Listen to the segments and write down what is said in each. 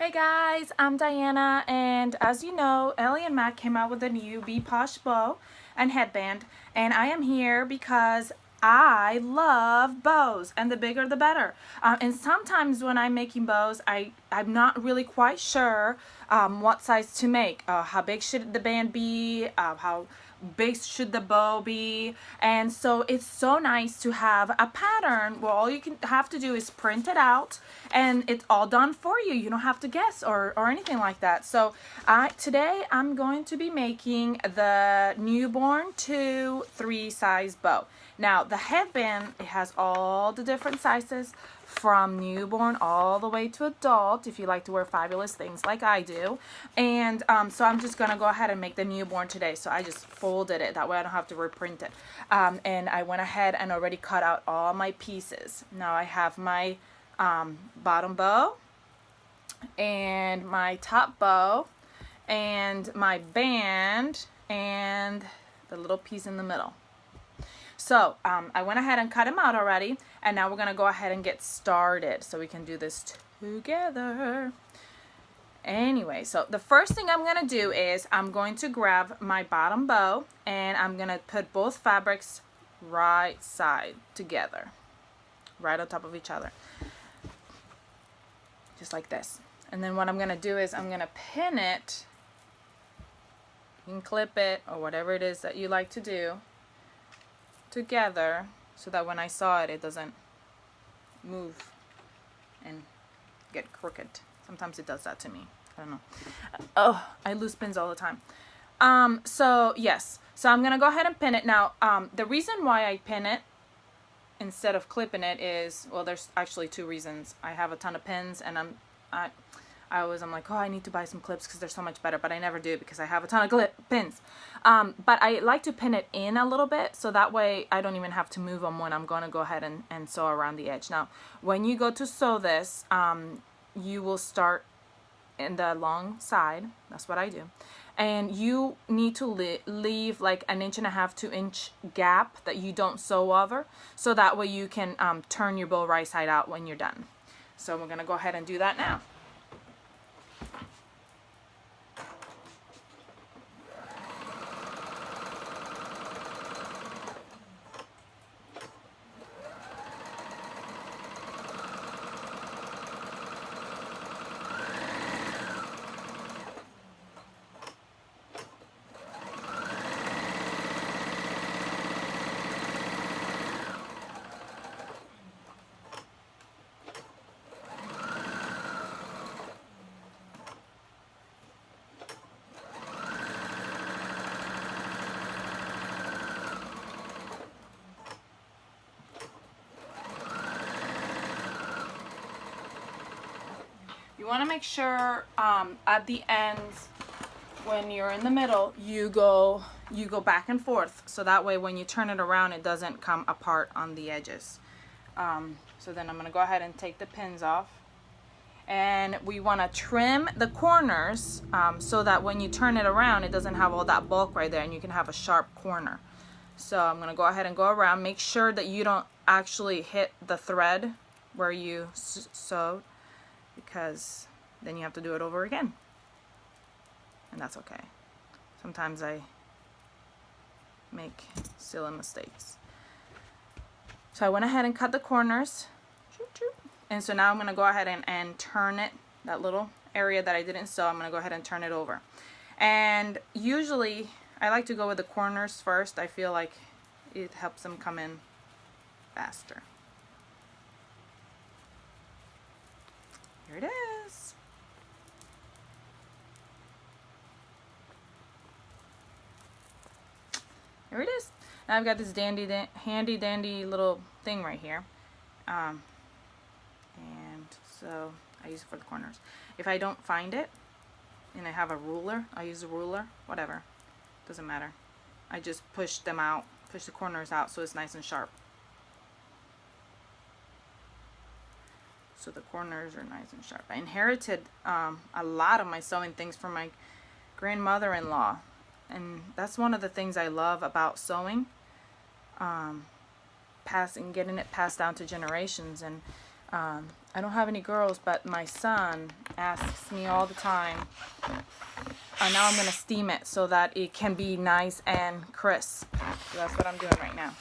Hey guys, I'm Diana, and as you know, Ellie and Mac came out with a new Posh bow and headband, and I am here because I love bows, and the bigger the better. And sometimes when I'm making bows, I'm not really quite sure what size to make. How big should the band be? How big should the bow be? And so it's so nice to have a pattern where all you can have to do is print it out and it's all done for you. You don't have to guess or anything like that. So today I'm going to be making the newborn to 3 size bow. Now the headband, it has all the different sizes from newborn all the way to adult, if you like to wear fabulous things like I do. And so I'm just gonna go ahead and make the newborn today. So I just folded it, that way I don't have to reprint it. And I went ahead and already cut out all my pieces. Now I have my bottom bow and my top bow and my band and the little piece in the middle. So I went ahead and cut them out already, and now we're gonna go ahead and get started so we can do this together. Anyway, so the first thing I'm gonna do is I'm going to grab my bottom bow and I'm gonna put both fabrics right side together, right on top of each other, just like this. And then what I'm gonna do is I'm gonna pin it. You can clip it or whatever it is that you like to do together so that when I saw it, it doesn't move and get crooked. Sometimes it does that to me. I don't know. Oh, I lose pins all the time. So yes, so I'm gonna go ahead and pin it. Now, the reason why I pin it instead of clipping it is, well, there's actually 2 reasons. I have a ton of pins, and I'm like, oh, I need to buy some clips because they're so much better, but I never do because I have a ton of pins. But I like to pin it in a little bit so that way I don't even have to move them when I'm going to go ahead and sew around the edge. Now, when you go to sew this, you will start in the long side. That's what I do. And you need to leave like 1.5 to 2 inch gap that you don't sew over, so that way you can turn your bow right side out when you're done. So we're going to go ahead and do that now. You want to make sure at the ends, when you're in the middle, you go back and forth, so that way when you turn it around, it doesn't come apart on the edges. So then I'm going to go ahead and take the pins off, and we want to trim the corners so that when you turn it around, it doesn't have all that bulk right there, and you can have a sharp corner. So I'm going to go ahead and go around. Make sure that you don't actually hit the thread where you sewed, because then you have to do it over again, and that's okay. Sometimes I make silly mistakes. So I went ahead and cut the corners, and so now I'm going to go ahead and turn it, that little area that I didn't sew, I'm going to go ahead and turn it over. And usually I like to go with the corners first. I feel like it helps them come in faster. Here it is. Here it is. Now I've got this handy dandy little thing right here. And so I use it for the corners. If I don't find it and I have a ruler, I use a ruler, whatever. Doesn't matter. I just push them out, push the corners out so it's nice and sharp. So the corners are nice and sharp. I inherited a lot of my sewing things from my grandmother-in-law, and that's one of the things I love about sewing, getting it passed down to generations. And I don't have any girls, but my son asks me all the time. Now I'm going to steam it so that it can be nice and crisp. So that's what I'm doing right now.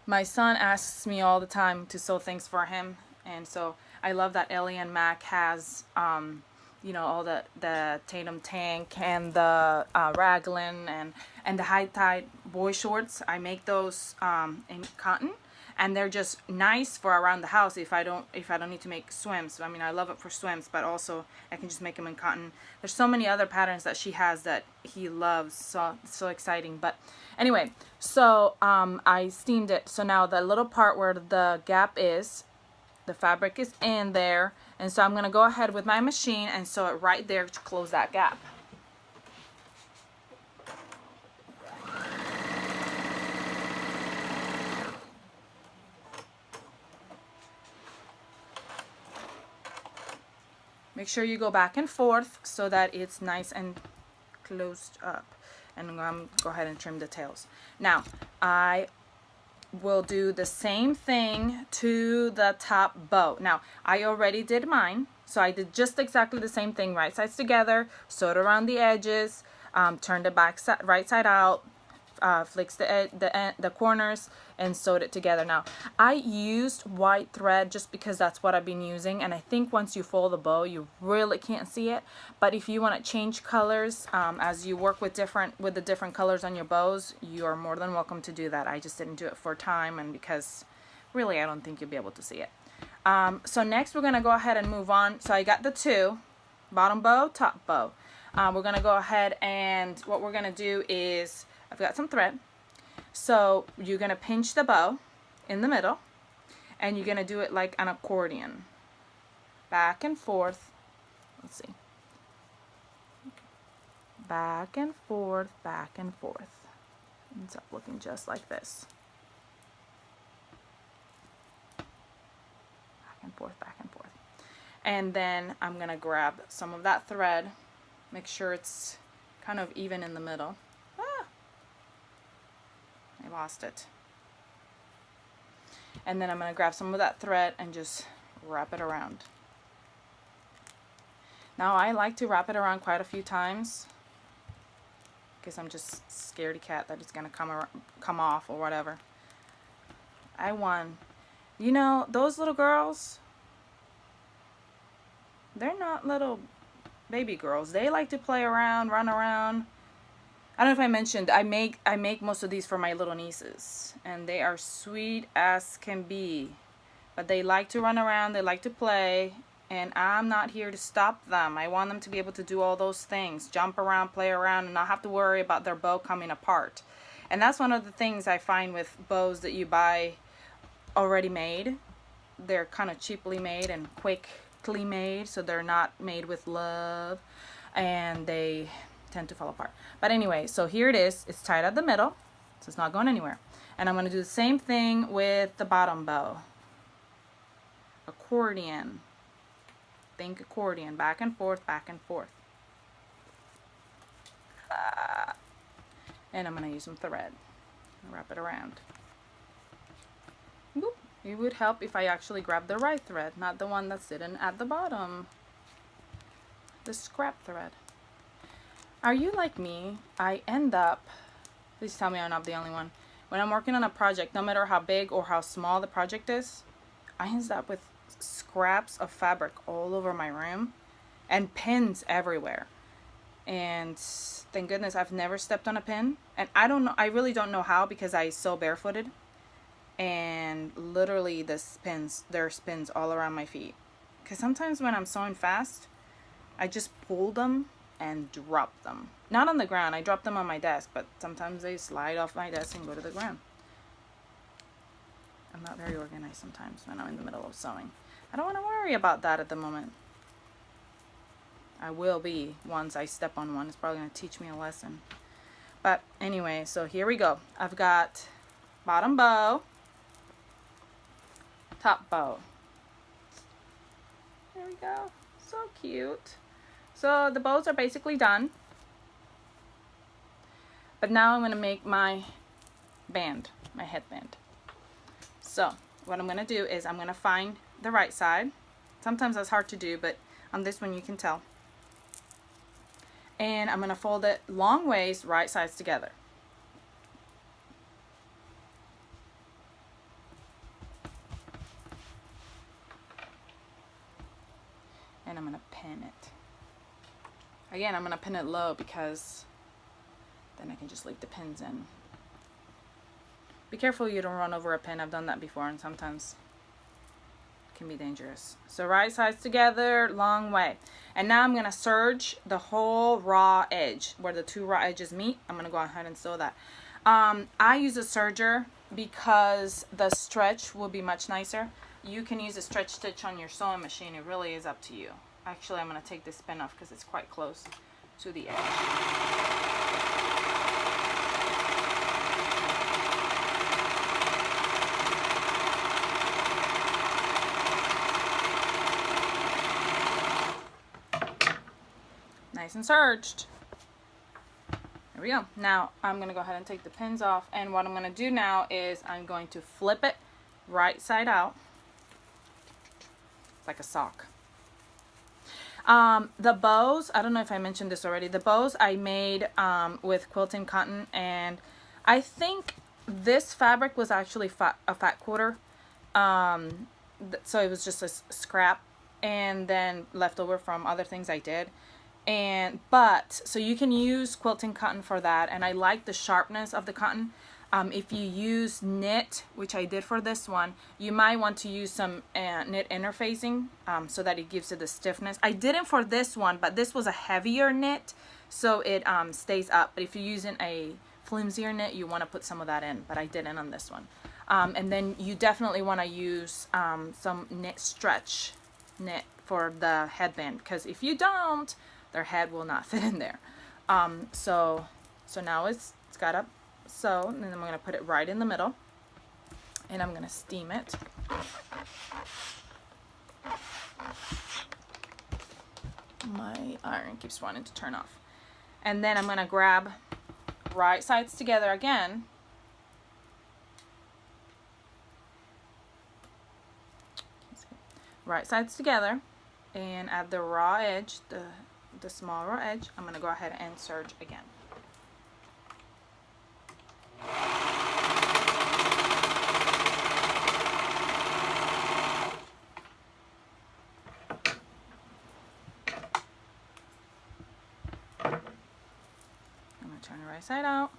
My son asks me all the time to sew things for him, and so I love that Ellie and Mac has, you know, all the Tatum tank and the raglan and the high-tie boy shorts. I make those in cotton, and they're just nice for around the house if I don't need to make swims. I mean, I love it for swims, but also I can just make them in cotton. There's so many other patterns that she has that he loves, so exciting. But anyway, so I steamed it. So now the little part where the gap is, the fabric is in there, and so I'm gonna go ahead with my machine and sew it right there to close that gap. Make sure you go back and forth so that it's nice and closed up. And I'm going to go ahead and trim the tails. Now, I will do the same thing to the top bow. Now, I already did mine. So I did just exactly the same thing, right sides together, sewed around the edges, turned the back side, right side out, flicks the corners, and sewed it together. Now I used white thread just because that's what I've been using, and I think once you fold the bow you really can't see it. But if you want to change colors as you work with the different colors on your bows, you are more than welcome to do that. I just didn't do it for time and because really I don't think you'll be able to see it. So next we're gonna go ahead and move on. So I got the two, bottom bow, top bow. We're gonna go ahead and what we're gonna do is, I've got some thread. So you're going to pinch the bow in the middle, and you're going to do it like an accordion. Back and forth. Let's see. Back and forth, back and forth. Ends up looking just like this. Back and forth, back and forth. And then I'm going to grab some of that thread. Make sure it's kind of even in the middle. I lost it. And then I'm going to grab some of that thread and just wrap it around. Now I like to wrap it around quite a few times because I'm just scaredy cat that it's going to come off or whatever. I won. You know, those little girls, they're not little baby girls. They like to play around, run around. I don't know if I mentioned, I make most of these for my little nieces, and they are sweet as can be. But they like to run around, they like to play, and I'm not here to stop them. I want them to be able to do all those things, jump around, play around, and not have to worry about their bow coming apart. And that's one of the things I find with bows that you buy already made. They're kind of cheaply made and quickly made, so they're not made with love, and they tend to fall apart. But anyway, so here it is. It's tied at the middle, so it's not going anywhere. And I'm going to do the same thing with the bottom bow. Accordion. Think accordion. Back and forth, back and forth. And I'm going to use some thread. Wrap it around. Boop. It would help if I actually grab the right thread, not the one that's sitting at the bottom. The scrap thread. Are you like me? I end up, please tell me I'm not the only one, when I'm working on a project, no matter how big or how small the project is, I end up with scraps of fabric all over my room and pins everywhere. And thank goodness I've never stepped on a pin. And I don't know, I really don't know how, because I sew barefooted. And literally there's pins all around my feet. Because sometimes when I'm sewing fast, I just pull them and drop them. Not on the ground, I drop them on my desk, but sometimes they slide off my desk and go to the ground. I'm not very organized sometimes when I'm in the middle of sewing. I don't want to worry about that at the moment. I will be once I step on one. It's probably going to teach me a lesson. But anyway, so here we go. I've got bottom bow, top bow. There we go. So cute. So the bows are basically done. But now I'm going to make my band, my headband. So what I'm going to do is I'm going to find the right side. Sometimes that's hard to do, but on this one you can tell. And I'm going to fold it long ways, right sides together. And I'm going to pin it. Again, I'm going to pin it low because then I can just leave the pins in. Be careful you don't run over a pin. I've done that before and sometimes it can be dangerous. So right sides together, long way. And now I'm going to serge the whole raw edge where the two raw edges meet. I'm going to go ahead and sew that. I use a serger because the stretch will be much nicer. You can use a stretch stitch on your sewing machine. It really is up to you. Actually, I'm going to take this pin off because it's quite close to the edge. Nice and serged. There we go. Now I'm going to go ahead and take the pins off, and what I'm going to do now is I'm going to flip it right side out. It's like a sock. The bows, I don't know if I mentioned this already, the bows I made with quilting cotton, and I think this fabric was actually a fat quarter, so it was just a scrap and then left over from other things I did. But so you can use quilting cotton for that, and I like the sharpness of the cotton. If you use knit, which I did for this one, you might want to use some knit interfacing so that it gives it the stiffness. I didn't for this one, but this was a heavier knit, so it stays up. But if you're using a flimsier knit, you want to put some of that in, but I didn't on this one. And then you definitely want to use some knit stretch knit for the headband, because if you don't, their head will not fit in there. So now it's got up. So, and then I'm going to put it right in the middle, and I'm going to steam it. My iron keeps wanting to turn off. And then I'm going to grab right sides together again. Right sides together, and at the raw edge, the small raw edge, I'm going to go ahead and serge again. I'm going to turn the right side out,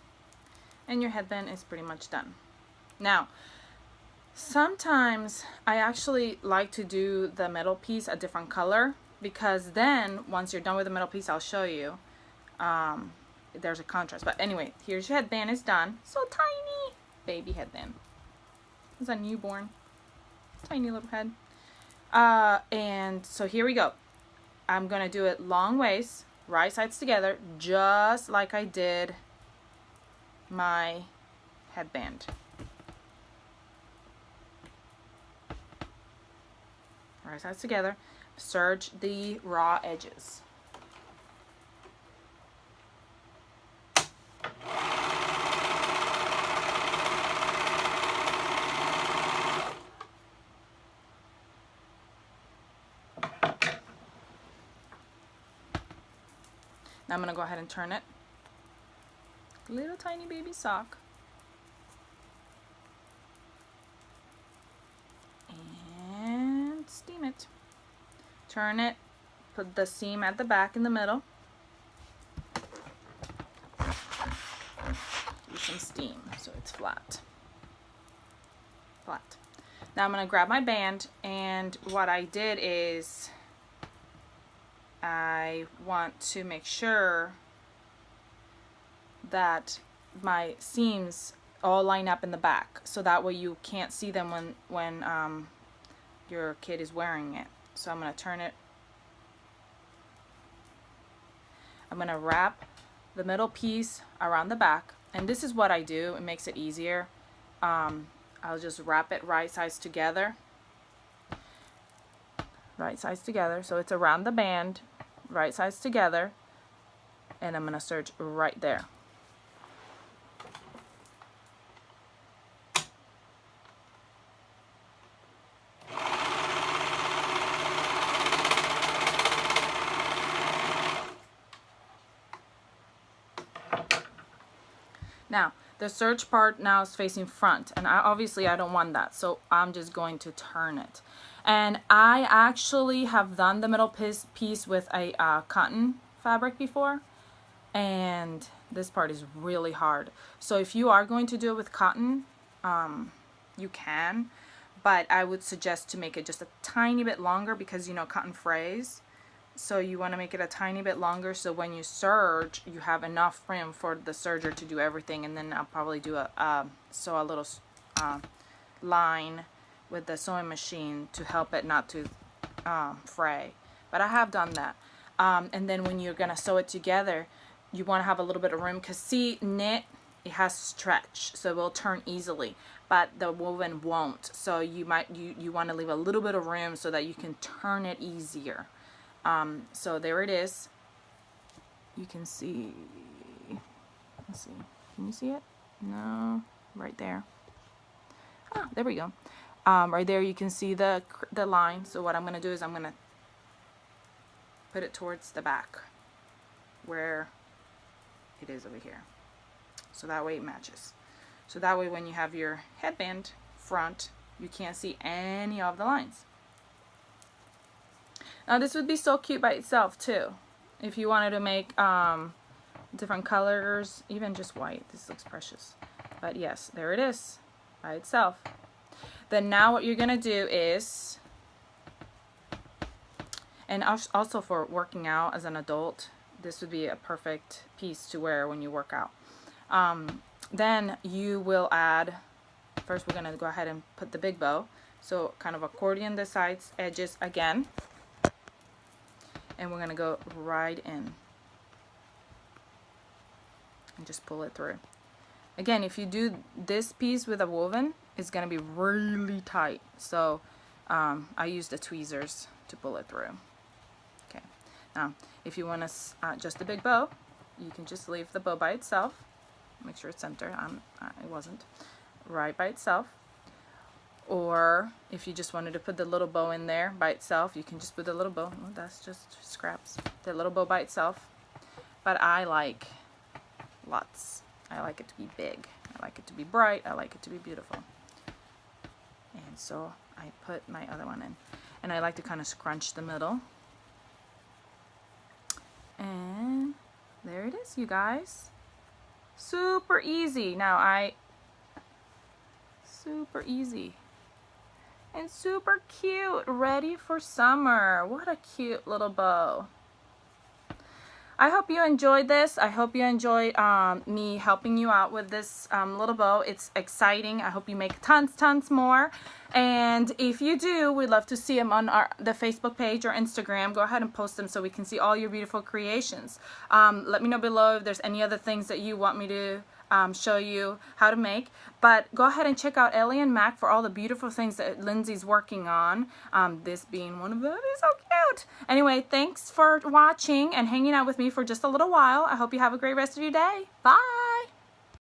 and your headband is pretty much done. Now, sometimes I actually like to do the middle piece a different color, because then once you're done with the middle piece, I'll show you there's a contrast. But anyway, here's your headband. Is done. So tiny baby headband. It's a newborn tiny little head. And so here we go. I'm gonna do it long ways, right sides together, just like I did my headband. Right sides together, serge the raw edges. Now I'm going to go ahead and turn it. Little tiny baby sock. And steam it. Turn it. Put the seam at the back in the middle. Use some steam so it's flat. Flat. Now I'm going to grab my band, and what I did is I want to make sure that my seams all line up in the back, so that way you can't see them when your kid is wearing it. So I'm going to turn it. I'm going to wrap the middle piece around the back, and this is what I do. It makes it easier. I'll just wrap it right sides together. Right sides together, so it's around the band, right sides together, and I'm going to serge right there. Now, the serge part now is facing front, and obviously I don't want that, so I'm just going to turn it. And I actually have done the middle piece with a cotton fabric before, and this part is really hard. So if you are going to do it with cotton, you can, but I would suggest to make it just a tiny bit longer, because you know cotton frays. So you want to make it a tiny bit longer, so when you serge, you have enough room for the serger to do everything. And then I'll probably do sew a little line with the sewing machine to help it not to fray. But I have done that. And then when you're gonna sew it together, you want to have a little bit of room, because see, knit, it has stretch, so it will turn easily, but the woven won't. So you want to leave a little bit of room so that you can turn it easier. So there it is. You can see, let's see, can you see it? No, right there. Ah, there we go. Right there you can see the line. So what I'm going to do is I'm going to put it towards the back where it is over here. So that way it matches. So that way when you have your headband front, you can't see any of the lines. Now this would be so cute by itself too. If you wanted to make different colors, even just white. This looks precious. But yes, there it is by itself. Then now what you're going to do is, and also for working out as an adult, this would be a perfect piece to wear when you work out. Then you will add, first we're going to go ahead and put the big bow. So kind of accordion the sides, edges again. And we're going to go right in and just pull it through. Again, if you do this piece with a woven, it's going to be really tight. So I use the tweezers to pull it through. Okay. Now, if you want to adjust the big bow, you can just leave the bow by itself. Make sure it's centered. It wasn't. Right by itself. Or if you just wanted to put the little bow in there by itself, you can just put the little bow. Oh, that's just scraps. The little bow by itself. But I like lots. I like it to be big. I like it to be bright. I like it to be beautiful. And so I put my other one in. And I like to kind of scrunch the middle. And there it is, you guys. Super easy. Now super easy. And super cute, ready for summer. What a cute little bow. I hope you enjoyed this. I hope you enjoyed me helping you out with this little bow. It's exciting. I hope you make tons more. And if you do, we'd love to see them on the Facebook page or Instagram. Go ahead and post them so we can see all your beautiful creations. Let me know below if there's any other things that you want me to show you how to make. But go ahead and check out Ellie and Mac for all the beautiful things that Lindsay's working on. This being one of them. It's so cute. Anyway, thanks for watching and hanging out with me for just a little while. I hope you have a great rest of your day. Bye.